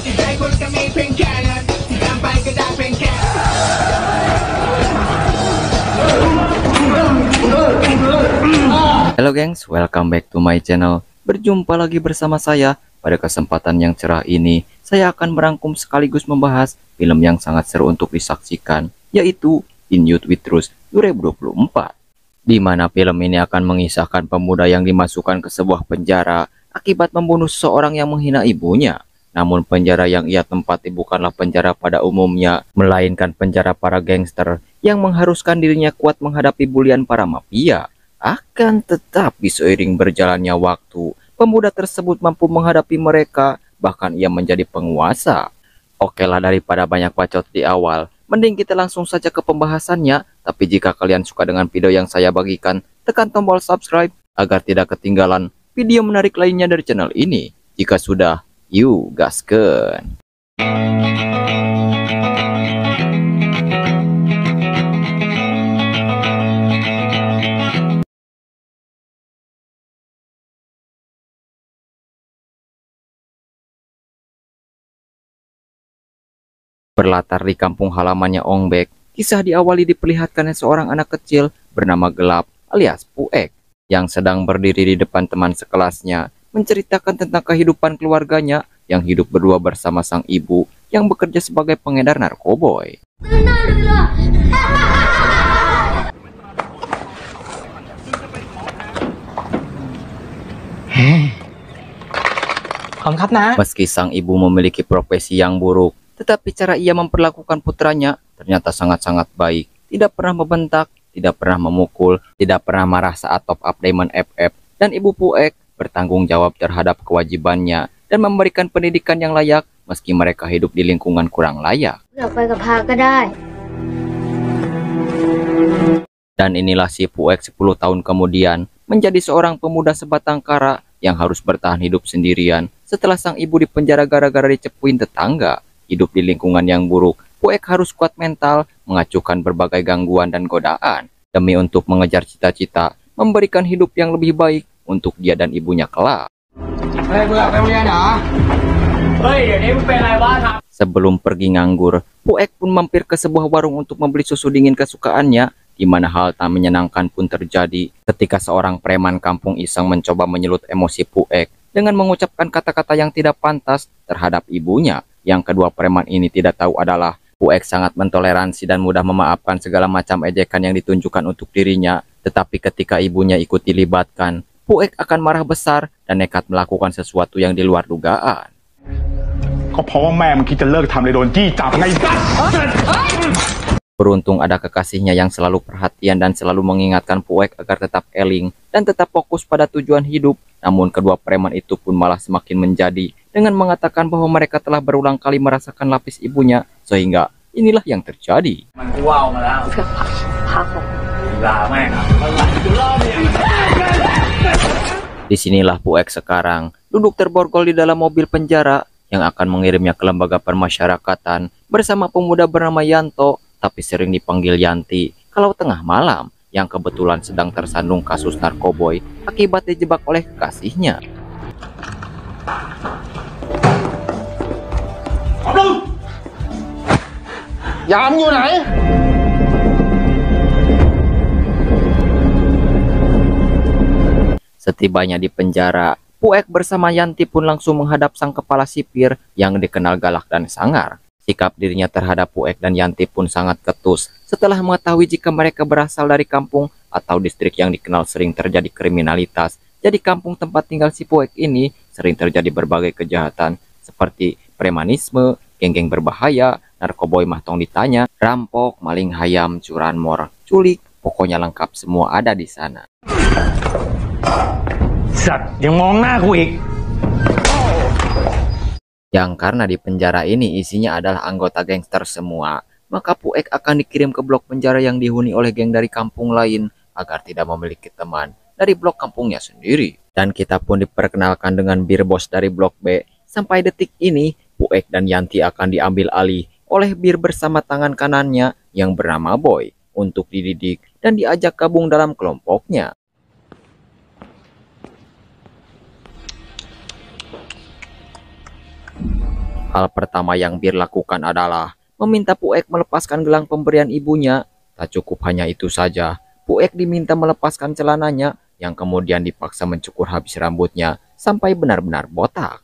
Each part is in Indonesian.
Halo gengs, welcome back to my channel. Berjumpa lagi bersama saya. Pada kesempatan yang cerah ini, saya akan merangkum sekaligus membahas film yang sangat seru untuk disaksikan, yaitu In Youth with Truth 2024. Di mana film ini akan mengisahkan pemuda yang dimasukkan ke sebuah penjara akibat membunuh seseorang yang menghina ibunya. Namun penjara yang ia tempati bukanlah penjara pada umumnya, melainkan penjara para gangster yang mengharuskan dirinya kuat menghadapi bulian para mafia. Akan tetapi seiring berjalannya waktu, pemuda tersebut mampu menghadapi mereka, bahkan ia menjadi penguasa. Oke lah, daripada banyak bacot di awal, mending kita langsung saja ke pembahasannya. Tapi jika kalian suka dengan video yang saya bagikan, tekan tombol subscribe agar tidak ketinggalan video menarik lainnya dari channel ini. Jika sudah, yuk gaskeun. Berlatar di kampung halamannya Ongbek, kisah diawali diperlihatkan seorang anak kecil bernama Gelap alias Puek yang sedang berdiri di depan teman sekelasnya, menceritakan tentang kehidupan keluarganya yang hidup berdua bersama sang ibu yang bekerja sebagai pengedar narkoboy. Meski sang ibu memiliki profesi yang buruk, tetapi cara ia memperlakukan putranya ternyata sangat-sangat baik. Tidak pernah membentak, tidak pernah memukul, tidak pernah marah saat top up Diamond FF. Dan ibu Puek bertanggung jawab terhadap kewajibannya dan memberikan pendidikan yang layak meski mereka hidup di lingkungan kurang layak. Dan inilah si Puek 10 tahun kemudian menjadi seorang pemuda sebatang kara yang harus bertahan hidup sendirian setelah sang ibu dipenjara gara-gara dicepuin tetangga. Hidup di lingkungan yang buruk, Puek harus kuat mental, mengacuhkan berbagai gangguan dan godaan, demi untuk mengejar cita-cita, memberikan hidup yang lebih baik untuk dia dan ibunya kelak. Sebelum pergi nganggur, Puek pun mampir ke sebuah warung untuk membeli susu dingin kesukaannya, di mana hal tak menyenangkan pun terjadi ketika seorang preman kampung iseng mencoba menyelut emosi Puek dengan mengucapkan kata-kata yang tidak pantas terhadap ibunya. Yang kedua preman ini tidak tahu adalah Puek sangat mentoleransi dan mudah memaafkan segala macam ejekan yang ditunjukkan untuk dirinya. Tetapi ketika ibunya ikut dilibatkan, Puek akan marah besar dan nekat melakukan sesuatu yang di luar dugaan. Beruntung ada kekasihnya yang selalu perhatian dan selalu mengingatkan Puek agar tetap eling dan tetap fokus pada tujuan hidup. Namun kedua preman itu pun malah semakin menjadi dengan mengatakan bahwa mereka telah berulang kali merasakan lapis ibunya, sehingga inilah yang terjadi. Disinilah Puek sekarang duduk terborgol di dalam mobil penjara yang akan mengirimnya ke lembaga permasyarakatan bersama pemuda bernama Yanto, tapi sering dipanggil Yanti, kalau tengah malam, yang kebetulan sedang tersandung kasus narkoboy akibat dijebak oleh kekasihnya. Setibanya di penjara, Puek bersama Yanti pun langsung menghadap sang kepala sipir yang dikenal galak dan sangar. Sikap dirinya terhadap Puek dan Yanti pun sangat ketus setelah mengetahui jika mereka berasal dari kampung atau distrik yang dikenal sering terjadi kriminalitas. Jadi kampung tempat tinggal si Puek ini sering terjadi berbagai kejahatan seperti premanisme, geng-geng berbahaya, narkoboy mah tong ditanya, rampok, maling hayam, curanmor, culik, pokoknya lengkap semua ada di sana. Yang karena di penjara ini isinya adalah anggota gangster semua, maka Puek akan dikirim ke blok penjara yang dihuni oleh geng dari kampung lain agar tidak memiliki teman dari blok kampungnya sendiri. Dan kita pun diperkenalkan dengan bir bos dari blok B. Sampai detik ini, Puek dan Yanti akan diambil alih oleh bir bersama tangan kanannya yang bernama Boy untuk dididik dan diajak gabung dalam kelompoknya. Hal pertama yang Bir lakukan adalah meminta Puek melepaskan gelang pemberian ibunya. Tak cukup hanya itu saja, Puek diminta melepaskan celananya yang kemudian dipaksa mencukur habis rambutnya sampai benar-benar botak.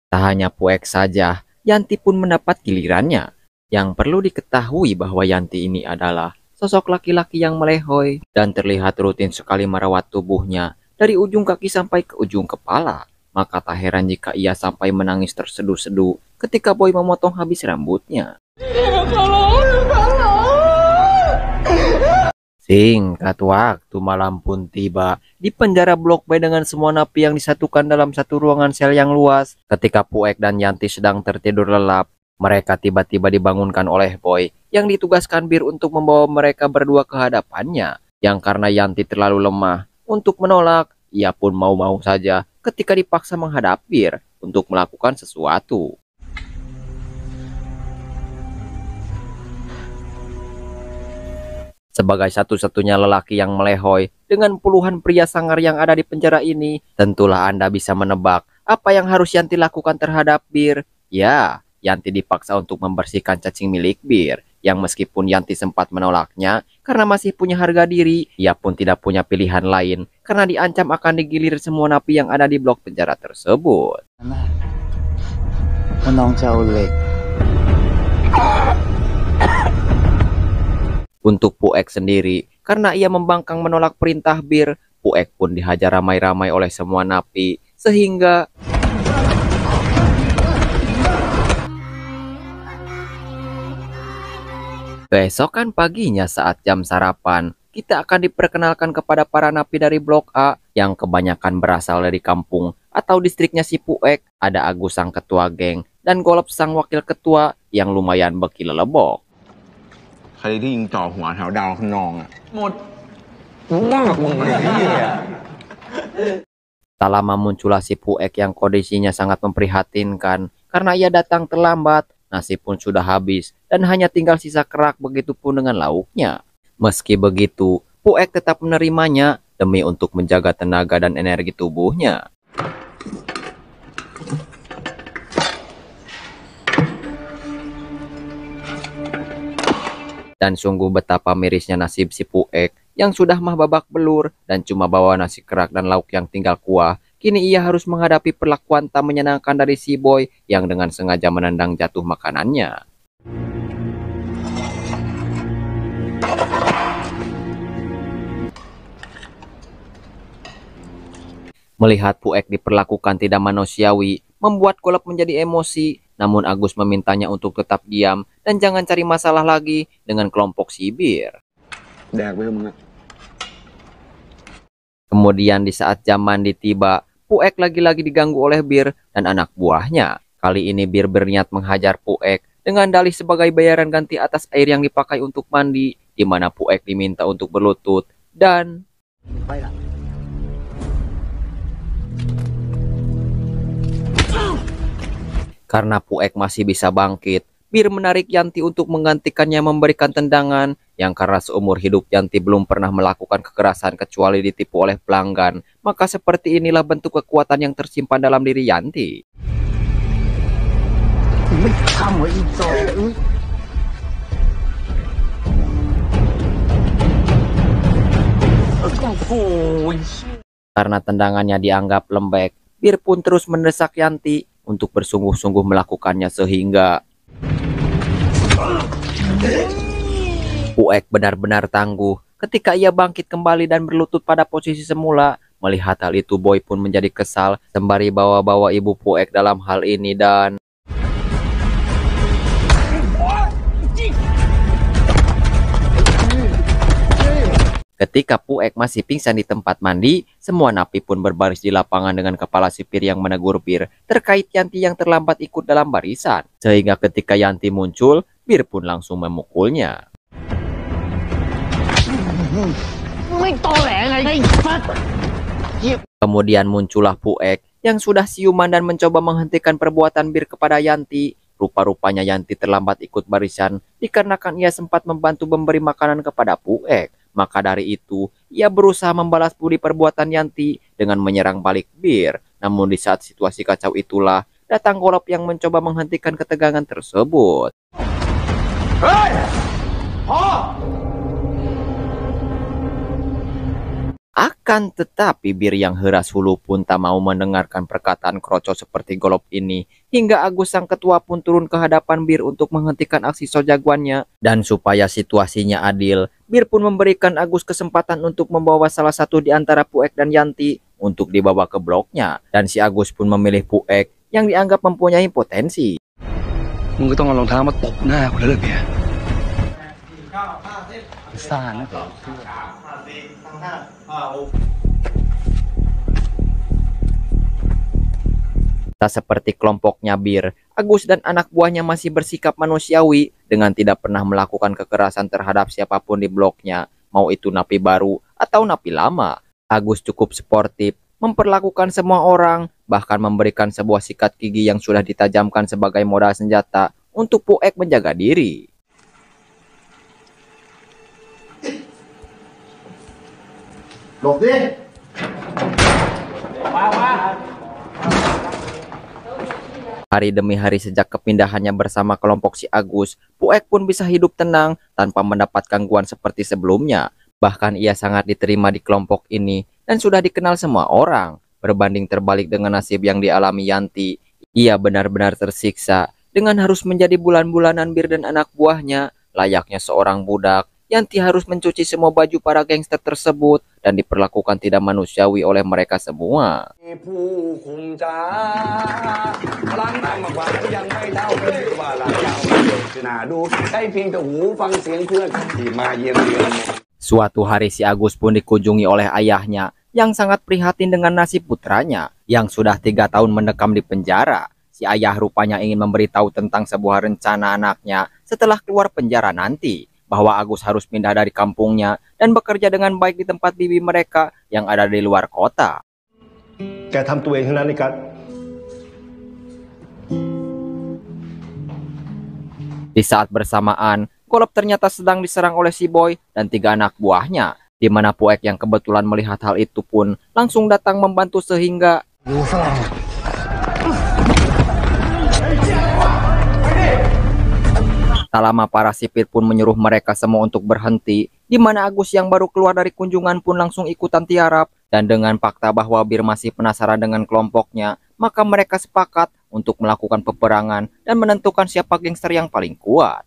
Tak hanya Puek saja, Yanti pun mendapat gilirannya. Yang perlu diketahui bahwa Yanti ini adalah sosok laki-laki yang melehoi dan terlihat rutin sekali merawat tubuhnya dari ujung kaki sampai ke ujung kepala. Maka tak heran jika ia sampai menangis terseduh-seduh ketika Boy memotong habis rambutnya. Singkat waktu malam pun tiba. Di penjara Blok B dengan semua napi yang disatukan dalam satu ruangan sel yang luas. Ketika Puek dan Yanti sedang tertidur lelap, mereka tiba-tiba dibangunkan oleh Boy yang ditugaskan Bir untuk membawa mereka berdua ke hadapannya. Yang karena Yanti terlalu lemah untuk menolak, ia pun mau-mau saja ketika dipaksa menghadap Bir untuk melakukan sesuatu. Sebagai satu-satunya lelaki yang melehoi dengan puluhan pria sangar yang ada di penjara ini, tentulah Anda bisa menebak apa yang harus Yanti lakukan terhadap Bir. Ya, Yanti dipaksa untuk membersihkan cacing milik Bir, yang meskipun Yanti sempat menolaknya karena masih punya harga diri, ia pun tidak punya pilihan lain karena diancam akan digilir semua napi yang ada di blok penjara tersebut. Untuk Puek sendiri, karena ia membangkang menolak perintah Bir, Puek pun dihajar ramai-ramai oleh semua napi, sehingga keesokan paginya saat jam sarapan, kita akan diperkenalkan kepada para napi dari Blok A yang kebanyakan berasal dari kampung atau distriknya si Puek. Ada Agus sang ketua geng dan Golep sang wakil ketua yang lumayan bekilelebok. Tak lama muncullah si Puek yang kondisinya sangat memprihatinkan karena ia datang terlambat. Nasi pun sudah habis dan hanya tinggal sisa kerak, begitupun dengan lauknya. Meski begitu, Puek tetap menerimanya demi untuk menjaga tenaga dan energi tubuhnya. Dan sungguh betapa mirisnya nasib si Puek yang sudah mah babak belur dan cuma bawa nasi kerak dan lauk yang tinggal kuah. Kini ia harus menghadapi perlakuan tak menyenangkan dari si Boy yang dengan sengaja menendang jatuh makanannya. Melihat Puek diperlakukan tidak manusiawi, membuat Golep menjadi emosi. Namun Agus memintanya untuk tetap diam dan jangan cari masalah lagi dengan kelompok si Bir. Kemudian di saat jam mandi tiba, Puek lagi-lagi diganggu oleh Bir dan anak buahnya. Kali ini Bir berniat menghajar Puek dengan dalih sebagai bayaran ganti atas air yang dipakai untuk mandi, di mana Puek diminta untuk berlutut dan karena Puek masih bisa bangkit, Bir menarik Yanti untuk menggantikannya memberikan tendangan yang karena seumur hidup Yanti belum pernah melakukan kekerasan kecuali ditipu oleh pelanggan. Maka seperti inilah bentuk kekuatan yang tersimpan dalam diri Yanti. Karena tendangannya dianggap lembek, Bir pun terus mendesak Yanti untuk bersungguh-sungguh melakukannya sehingga Puek benar-benar tangguh ketika ia bangkit kembali dan berlutut pada posisi semula. Melihat hal itu, Boy pun menjadi kesal sembari bawa-bawa ibu Puek dalam hal ini dan ketika Puek masih pingsan di tempat mandi, semua napi pun berbaris di lapangan dengan kepala sipir yang menegur Bir terkait Yanti yang terlambat ikut dalam barisan. Sehingga ketika Yanti muncul, Bir pun langsung memukulnya. Kemudian muncullah Puek yang sudah siuman dan mencoba menghentikan perbuatan Bir kepada Yanti. Rupa-rupanya Yanti terlambat ikut barisan dikarenakan ia sempat membantu memberi makanan kepada Puek. Maka dari itu, ia berusaha membalas budi perbuatan Yanti dengan menyerang balik Bir. Namun di saat situasi kacau itulah, datang Golop yang mencoba menghentikan ketegangan tersebut. Akan tetapi Bir yang heras hulu pun tak mau mendengarkan perkataan kroco seperti Golop ini. Hingga Agus sang ketua pun turun ke hadapan Bir untuk menghentikan aksi sojagoannya. Dan supaya situasinya adil, Bir pun memberikan Agus kesempatan untuk membawa salah satu di antara Puek dan Yanti untuk dibawa ke bloknya. Dan si Agus pun memilih Puek yang dianggap mempunyai potensi. Tak seperti kelompoknya Bir, Agus dan anak buahnya masih bersikap manusiawi dengan tidak pernah melakukan kekerasan terhadap siapapun di bloknya, mau itu napi baru atau napi lama. Agus cukup sportif, memperlakukan semua orang, bahkan memberikan sebuah sikat gigi yang sudah ditajamkan sebagai modal senjata untuk Puek menjaga diri. Hari demi hari sejak kepindahannya bersama kelompok si Agus, Puek pun bisa hidup tenang tanpa mendapat gangguan seperti sebelumnya. Bahkan ia sangat diterima di kelompok ini dan sudah dikenal semua orang. Berbanding terbalik dengan nasib yang dialami Yanti, ia benar-benar tersiksa dengan harus menjadi bulan-bulanan Bir dan anak buahnya. Layaknya seorang budak, Yanti harus mencuci semua baju para gangster tersebut dan diperlakukan tidak manusiawi oleh mereka semua. Suatu hari si Agus pun dikunjungi oleh ayahnya yang sangat prihatin dengan nasib putranya yang sudah 3 tahun mendekam di penjara. Si ayah rupanya ingin memberitahu tentang sebuah rencana anaknya setelah keluar penjara nanti, bahwa Agus harus pindah dari kampungnya dan bekerja dengan baik di tempat bibi mereka yang ada di luar kota. Di saat bersamaan, Golop ternyata sedang diserang oleh si Boy dan 3 anak buahnya, di mana Puek yang kebetulan melihat hal itu pun langsung datang membantu sehingga tak lama para sipir pun menyuruh mereka semua untuk berhenti, di mana Agus yang baru keluar dari kunjungan pun langsung ikutan tiarap. Dan dengan fakta bahwa Bir masih penasaran dengan kelompoknya, maka mereka sepakat untuk melakukan peperangan dan menentukan siapa gangster yang paling kuat.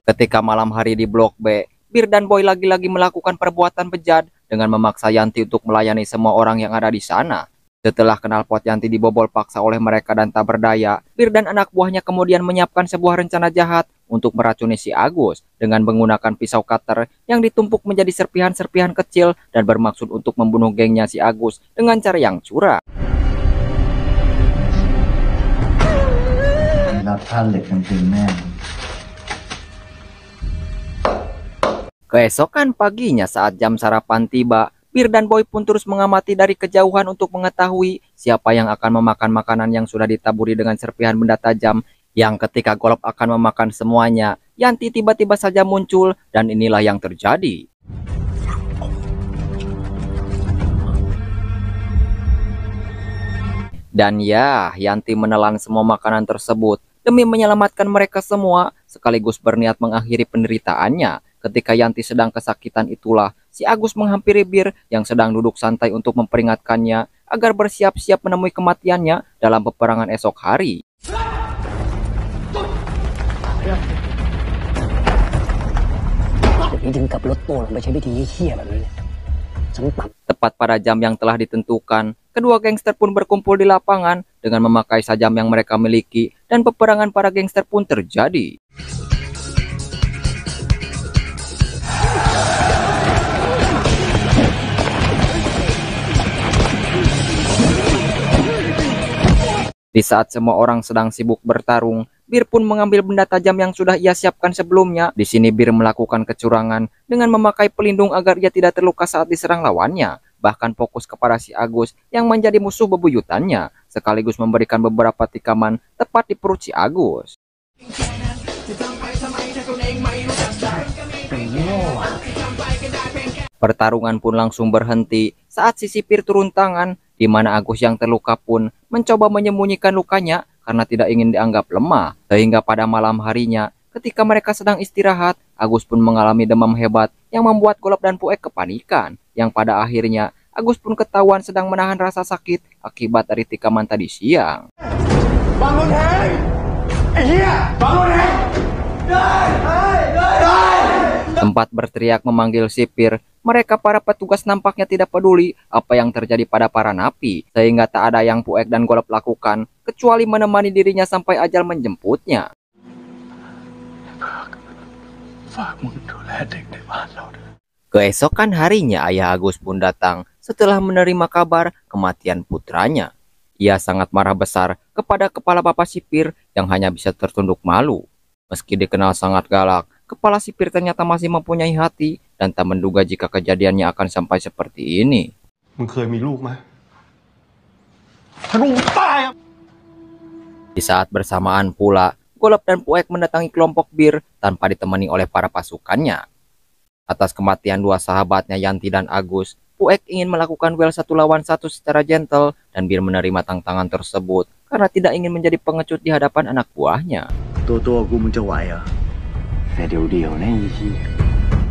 Ketika malam hari di Blok B, Bir dan Boy lagi-lagi melakukan perbuatan bejat dengan memaksa Yanti untuk melayani semua orang yang ada di sana. Setelah knalpot Yanti dibobol paksa oleh mereka dan tak berdaya, Bir dan anak buahnya kemudian menyiapkan sebuah rencana jahat untuk meracuni si Agus dengan menggunakan pisau cutter yang ditumpuk menjadi serpihan-serpihan kecil dan bermaksud untuk membunuh gengnya si Agus dengan cara yang curang. Keesokan paginya saat jam sarapan tiba, Bir dan Boy pun terus mengamati dari kejauhan untuk mengetahui siapa yang akan memakan makanan yang sudah ditaburi dengan serpihan benda tajam, yang ketika Golop akan memakan semuanya, Yanti tiba-tiba saja muncul dan inilah yang terjadi. Dan ya, Yanti menelan semua makanan tersebut demi menyelamatkan mereka semua, sekaligus berniat mengakhiri penderitaannya. Ketika Yanti sedang kesakitan itulah, si Agus menghampiri Bir yang sedang duduk santai untuk memperingatkannya agar bersiap-siap menemui kematiannya dalam peperangan esok hari. Tepat pada jam yang telah ditentukan, kedua gangster pun berkumpul di lapangan dengan memakai sajam yang mereka miliki dan peperangan para gangster pun terjadi. Di saat semua orang sedang sibuk bertarung, Bir pun mengambil benda tajam yang sudah ia siapkan sebelumnya. Di sini Bir melakukan kecurangan dengan memakai pelindung agar ia tidak terluka saat diserang lawannya. Bahkan fokus kepada si Agus yang menjadi musuh bebuyutannya, sekaligus memberikan beberapa tikaman tepat di perut si Agus. Pertarungan pun langsung berhenti saat si sipir turun tangan, di mana Agus yang terluka pun mencoba menyembunyikan lukanya karena tidak ingin dianggap lemah. Sehingga pada malam harinya, ketika mereka sedang istirahat, Agus pun mengalami demam hebat yang membuat Golop dan Puek kepanikan. Yang pada akhirnya, Agus pun ketahuan sedang menahan rasa sakit akibat dari tikaman tadi siang. Bangun, hei! Iya, bangun, hei! Tempat berteriak memanggil sipir, mereka para petugas nampaknya tidak peduli apa yang terjadi pada para napi, sehingga tak ada yang Puek dan Golop lakukan, kecuali menemani dirinya sampai ajal menjemputnya. Keesokan harinya ayah Agus pun datang setelah menerima kabar kematian putranya. Ia sangat marah besar kepada kepala bapak sipir yang hanya bisa tertunduk malu. Meski dikenal sangat galak, kepala sipir ternyata masih mempunyai hati dan tak menduga jika kejadiannya akan sampai seperti ini. Di saat bersamaan pula, Golop dan Puek mendatangi kelompok Bir tanpa ditemani oleh para pasukannya. Atas kematian dua sahabatnya Yanti dan Agus, Puek ingin melakukan duel 1 lawan 1 secara gentle dan Bir menerima tantangan tersebut karena tidak ingin menjadi pengecut di hadapan anak buahnya.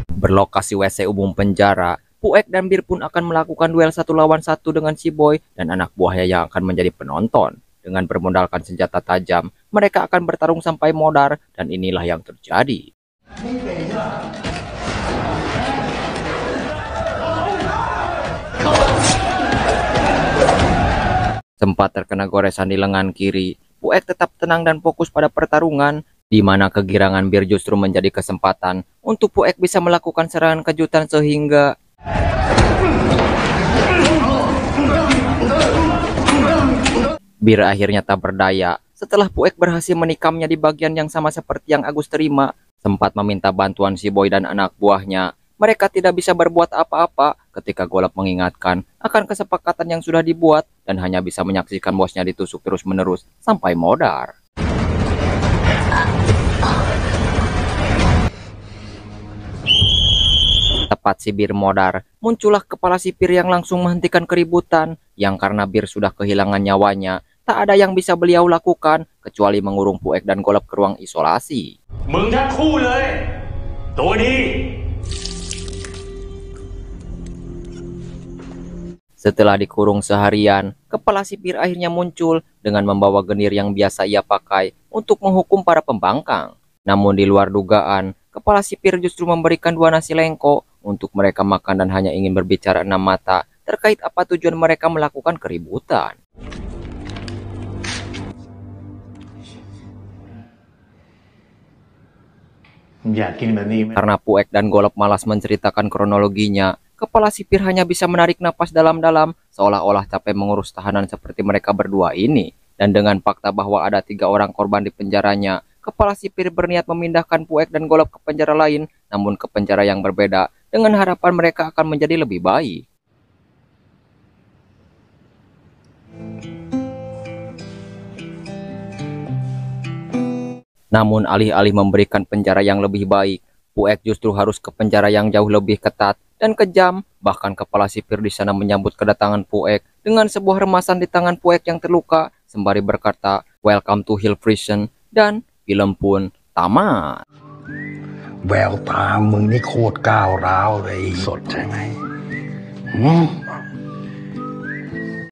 Berlokasi WC umum penjara, Puek dan Bir pun akan melakukan duel 1 lawan 1 dengan si Boy dan anak buahnya yang akan menjadi penonton. Dengan bermodalkan senjata tajam, mereka akan bertarung sampai modar dan inilah yang terjadi. Sempat terkena goresan di lengan kiri, Puek tetap tenang dan fokus pada pertarungan, di mana kegirangan Bir justru menjadi kesempatan untuk Puek bisa melakukan serangan kejutan sehingga Bir akhirnya tak berdaya setelah Puek berhasil menikamnya di bagian yang sama seperti yang Agus terima. Sempat meminta bantuan si Boy dan anak buahnya. Mereka tidak bisa berbuat apa-apa ketika Golop mengingatkan akan kesepakatan yang sudah dibuat dan hanya bisa menyaksikan bosnya ditusuk terus-menerus sampai modar. Tepat si Bir modar, muncullah kepala sipir yang langsung menghentikan keributan, yang karena Bir sudah kehilangan nyawanya, tak ada yang bisa beliau lakukan kecuali mengurung Puek dan Golop ke ruang isolasi. Setelah dikurung seharian, kepala sipir akhirnya muncul dengan membawa genir yang biasa ia pakai untuk menghukum para pembangkang. Namun di luar dugaan, kepala sipir justru memberikan 2 nasi lengko untuk mereka makan dan hanya ingin berbicara 6 mata terkait apa tujuan mereka melakukan keributan. Karena Puek dan Golop malas menceritakan kronologinya, kepala sipir hanya bisa menarik napas dalam-dalam seolah-olah capek mengurus tahanan seperti mereka berdua ini. Dan dengan fakta bahwa ada 3 orang korban di penjaranya, kepala sipir berniat memindahkan Puek dan Golop ke penjara lain, namun ke penjara yang berbeda, dengan harapan mereka akan menjadi lebih baik. Namun alih-alih memberikan penjara yang lebih baik, Puek justru harus ke penjara yang jauh lebih ketat dan kejam. Bahkan kepala sipir di sana menyambut kedatangan Puek dengan sebuah remasan di tangan Puek yang terluka, sembari berkata, "Welcome to Hill Prison," dan film pun tamat. แววตามึงนี่โคตรก้าวร้าวเลยสดใช่ไหม